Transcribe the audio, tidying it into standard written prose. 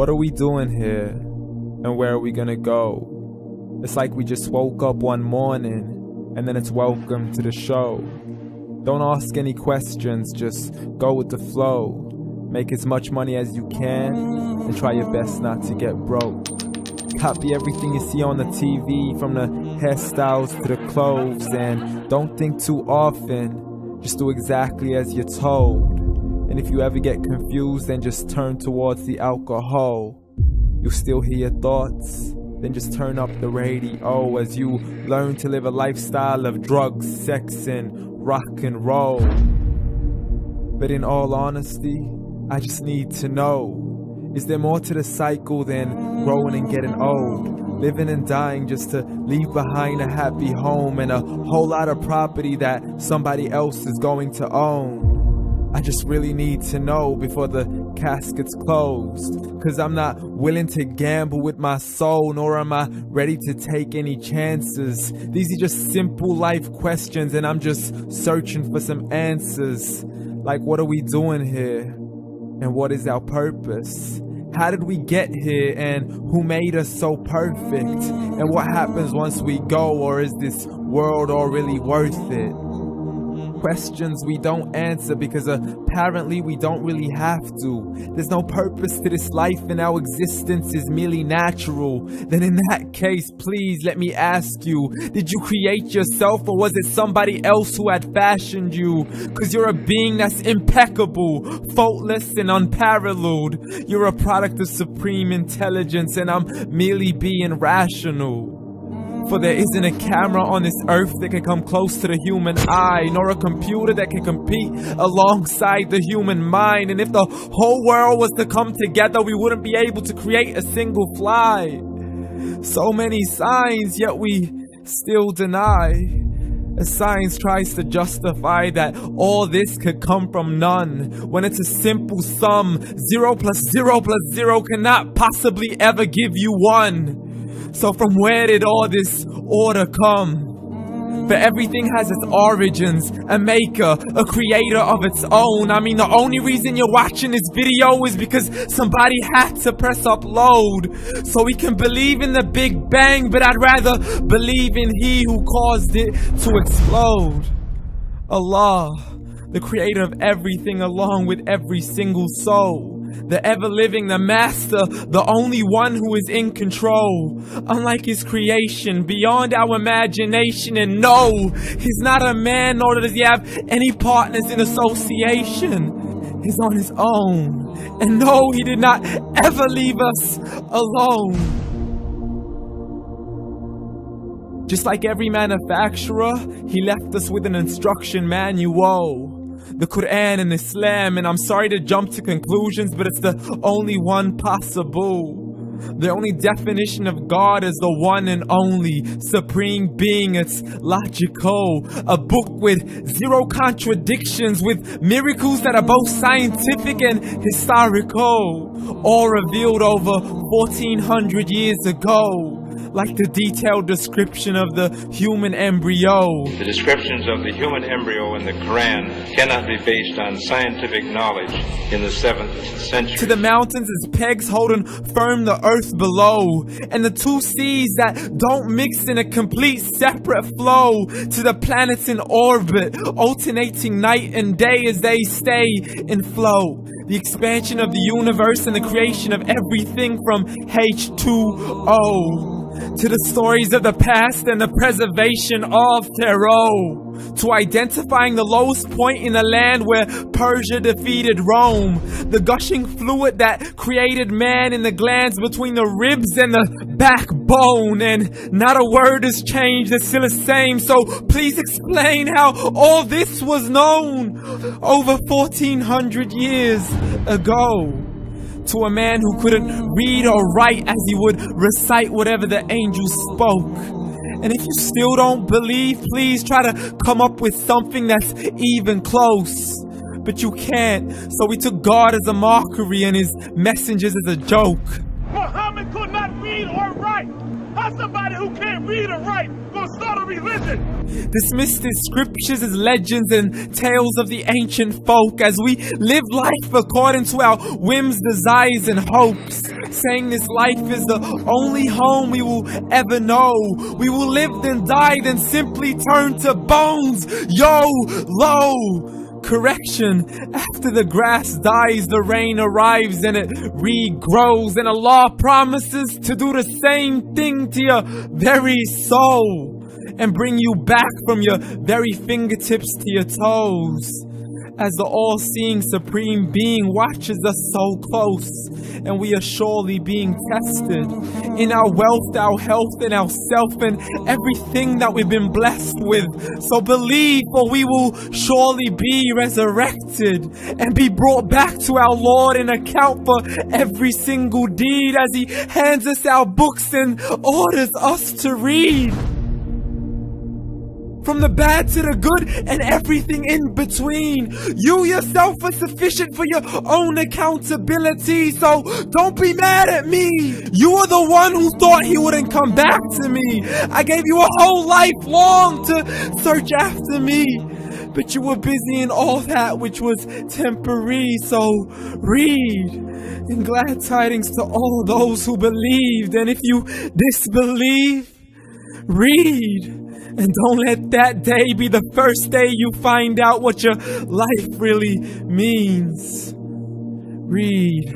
What are we doing here? And where are we gonna go? It's like we just woke up one morning, and then it's welcome to the show. Don't ask any questions, just go with the flow. Make as much money as you can, and try your best not to get broke. Copy everything you see on the TV, from the hairstyles to the clothes, and don't think too often, just do exactly as you're told. And if you ever get confused, then just turn towards the alcohol. You'll still hear your thoughts, then just turn up the radio as you learn to live a lifestyle of drugs, sex, and rock and roll. But in all honesty, I just need to know, is there more to the cycle than growing and getting old? Living and dying just to leave behind a happy home and a whole lot of property that somebody else is going to own. I just really need to know before the casket's closed, 'cause I'm not willing to gamble with my soul, nor am I ready to take any chances. These are just simple life questions, and I'm just searching for some answers. Like, what are we doing here? And what is our purpose? How did we get here, and who made us so perfect? And what happens once we go, or is this world all really worth it? Questions we don't answer because apparently we don't really have to. There's no purpose to this life and our existence is merely natural. Then in that case, please let me ask you, did you create yourself, or was it somebody else who had fashioned you? 'Cause you're a being that's impeccable, faultless and unparalleled. You're a product of supreme intelligence, and I'm merely being rational. For there isn't a camera on this earth that can come close to the human eye, nor a computer that can compete alongside the human mind. And if the whole world was to come together, we wouldn't be able to create a single fly. So many signs, yet we still deny. As science tries to justify that all this could come from none, when it's a simple sum. 0 plus 0 plus 0 cannot possibly ever give you 1. So from where did all this order come? For everything has its origins, a maker, a creator of its own. I mean, the only reason you're watching this video is because somebody had to press upload. So we can believe in the Big Bang, but I'd rather believe in He who caused it to explode. Allah, the creator of everything, along with every single soul. The ever-living, the master, the only one who is in control. Unlike his creation, beyond our imagination. And no, he's not a man, nor does he have any partners in association. He's on his own. And no, he did not ever leave us alone. Just like every manufacturer, he left us with an instruction manual. The Quran and Islam, and I'm sorry to jump to conclusions, but it's the only one possible. The only definition of God is the one and only supreme being. It's logical, a book with 0 contradictions, with miracles that are both scientific and historical, all revealed over 1400 years ago. Like the detailed description of the human embryo. The descriptions of the human embryo in the Quran cannot be based on scientific knowledge in the 7th century. To the mountains as pegs holding firm the earth below, and the 2 seas that don't mix in a complete separate flow. To the planets in orbit, alternating night and day as they stay in flow. The expansion of the universe and the creation of everything from H2O. To the stories of the past and the preservation of Pharaoh. To identifying the lowest point in the land where Persia defeated Rome. The gushing fluid that created man in the glands between the ribs and the backbone. And not a word has changed, it's still the same. So please explain how all this was known over 1400 years ago. To a man who couldn't read or write, as he would recite whatever the angels spoke. And if you still don't believe, please try to come up with something that's even close. But you can't, so we took God as a mockery and his messengers as a joke. Muhammad could not read or write. How somebody who can't read or write gonna start a Dismiss the scriptures as legends and tales of the ancient folk as we live life according to our whims, desires, and hopes. Saying this life is the only home we will ever know. We will live then die, then simply turn to bones. YOLO! Correction, after the grass dies, the rain arrives and it regrows, and Allah promises to do the same thing to your very soul and bring you back from your very fingertips to your toes. As the all-seeing supreme being watches us so close, and we are surely being tested in our wealth, our health, and our self, and everything that we've been blessed with. So believe, for we will surely be resurrected and be brought back to our Lord and account for every single deed as He hands us our books and orders us to read. From the bad to the good and everything in between. You yourself are sufficient for your own accountability, so don't be mad at me. You are the one who thought He wouldn't come back to me. I gave you a whole life long to search after me, but you were busy in all that which was temporary. So read, and glad tidings to all those who believed. And if you disbelieve, read. And don't let that day be the first day you find out what your life really means. Read.